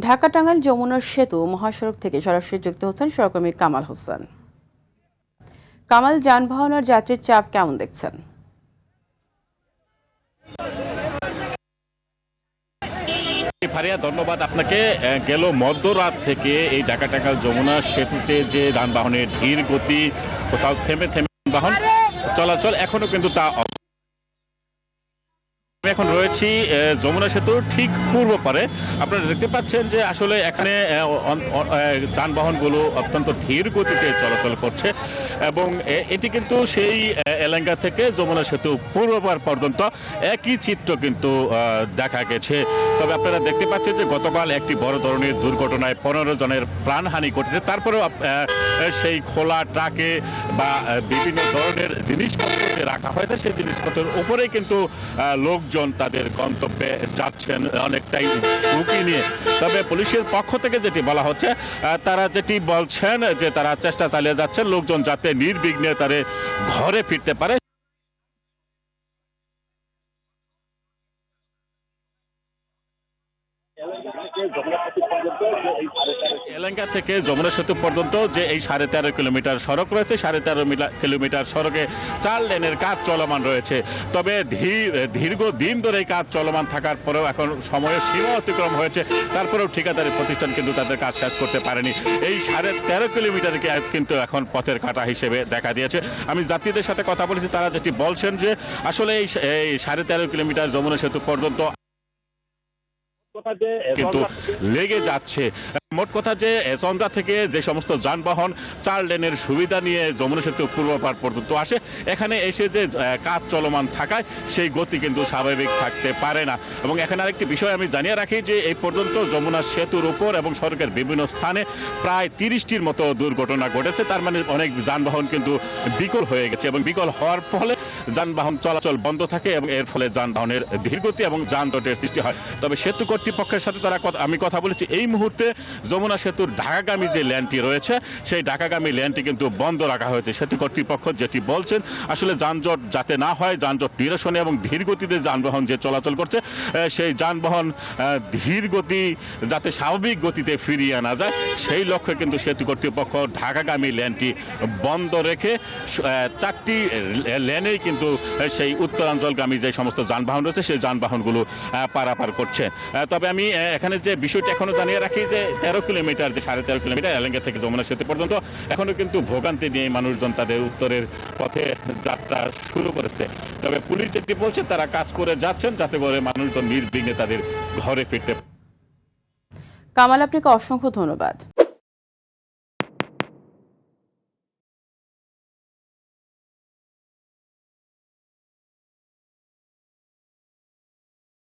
ঢাকা টাঙ্গাইল যমুনার সেতু মহাসড়ক থেকে সরাসরি যুক্ত হচ্ছেন সহকর্মী কামাল হোসেন। কামাল, যানবাহন আর যাত্রীর চাপ কেমন দেখছেন? ফারিয়া, ধন্যবাদ আপনাকে। গেল মধ্যরাত থেকে এই ঢাকা টাঙ্গাইল যমুনা সেতুতে যে যানবাহনের ধীর গতি, কোথাও থেমে থেমে যানবাহন চলাচল এখনো কিন্তু তা আমি এখন রয়েছি যমুনা সেতুর ঠিক পূর্ব পারে। আপনারা দেখতে পাচ্ছেন যে আসলে এখানে যানবাহনগুলো অত্যন্ত ধীর গতিতে চলাচল করছে এবং এটি কিন্তু সেই এলাকা থেকে যমুনা সেতু পূর্ব পার পর্যন্ত একই চিত্র কিন্তু দেখা গেছে। তবে আপনারা দেখতে পাচ্ছেন যে গতকাল একটি বড় ধরনের দুর্ঘটনায় 15 জনের প্রাণহানি ঘটেছে। তারপরেও সেই খোলা ট্রাকে বা বিভিন্ন ধরনের জিনিসপত্র যে রাখা হয়েছে সেই জিনিসপত্রের উপরেই কিন্তু লোকজন তাদের গন্তব্যে যাচ্ছেন অনেকটাই ঝুঁকি নিয়ে। তবে পুলিশের পক্ষ থেকে যেটি বলা হচ্ছে, তারা যেটি বলছেন যে তারা চেষ্টা চালিয়ে যাচ্ছেন লোকজন যাতে নির্বিঘ্নে তারা ঘরে ফিরতে পারে। এলাকা থেকে যমুনা সেতু পর্যন্ত যে এই 13.5 কিলোমিটার সড়ক রয়েছে, 13.5 কিলোমিটার সড়কে 4 লেনের কাজ চলমান রয়েছে। তবে দীর্ঘদিন ধরে এই কাজ চলমান থাকার পরেও এখন সময়ের সীমা অতিক্রম হয়েছে, তারপরেও ঠিকাদারি প্রতিষ্ঠান কিন্তু তাদের কাজ শেষ করতে পারেনি। এই 13.5 কিলোমিটারকে কিন্তু এখন পথের কাঁটা হিসেবে দেখা দিয়েছে। আমি যাত্রীদের সাথে কথা বলেছি, তারা যেটি বলছেন যে আসলে এই 13.5 কিলোমিটার যমুনা সেতু পর্যন্ত কিন্তু লেগে যাচ্ছে। মোট কথা যে চন্দ্রা থেকে যে সমস্ত যানবাহন 4 লেনের সুবিধা নিয়ে যমুনা সেতু পূর্ব পার পর্যন্ত আসে, এখানে এসে যে কাজ চলমান থাকায় সেই গতি কিন্তু স্বাভাবিক থাকতে পারে না। এবং এখানে আরেকটি বিষয় আমি জানিয়ে রাখি যে এই পর্যন্ত যমুনা সেতুর উপর এবং সড়কের বিভিন্ন স্থানে প্রায় 30টির মতো দুর্ঘটনা ঘটেছে। তার মানে অনেক যানবাহন কিন্তু বিকল হয়ে গেছে এবং বিকল হওয়ার ফলে যানবাহন চলাচল বন্ধ থাকে এবং এর ফলে যানবাহনের ধীরগতি এবং যানজটের সৃষ্টি হয়। তবে সেতু কর্তৃপক্ষের সাথে আমি কথা বলেছি, এই মুহূর্তে যমুনা সেতুর ঢাকাগামী যে ল্যান্ডটি রয়েছে সেই ঢাকাগামী ল্যান্ডটি কিন্তু বন্ধ রাখা হয়েছে। সেতু কর্তৃপক্ষ যেটি বলছেন, আসলে যানজট যাতে না হয়, যানজট নিরসনে এবং ধীর গতিতে যানবাহন যে চলাচল করছে সেই যানবাহন ধীর গতি যাতে স্বাভাবিক গতিতে ফিরিয়ে আনা যায়, সেই লক্ষ্যে কিন্তু সেতু কর্তৃপক্ষ ঢাকাগামী ল্যান্ডটি বন্ধ রেখে 4টি লেনেই কিন্তু সেই উত্তরাঞ্চলগামী যে সমস্ত যানবাহন রয়েছে সেই যানবাহনগুলো পারাপার করছে। তবে আমি এখানে যে বিষয়টি এখনো জানিয়ে রাখি যে 13 কিলোমিটার যে 13.5 কিলোমিটার এলাকা থেকে যমুনা সেতু পর্যন্ত এখনো কিন্তু ভোগান্তি নিয়ে মানুষজন তাদের উত্তরের পথে যাত্রা শুরু করেছে। তবে পুলিশ যেটি বলছে, তারা কাজ করে যাচ্ছেন যাতে করে মানুষজন নির্বিঘ্নে তাদের ঘরে ফিরতে। কামাল, আপনাকে অসংখ্য ধন্যবাদ।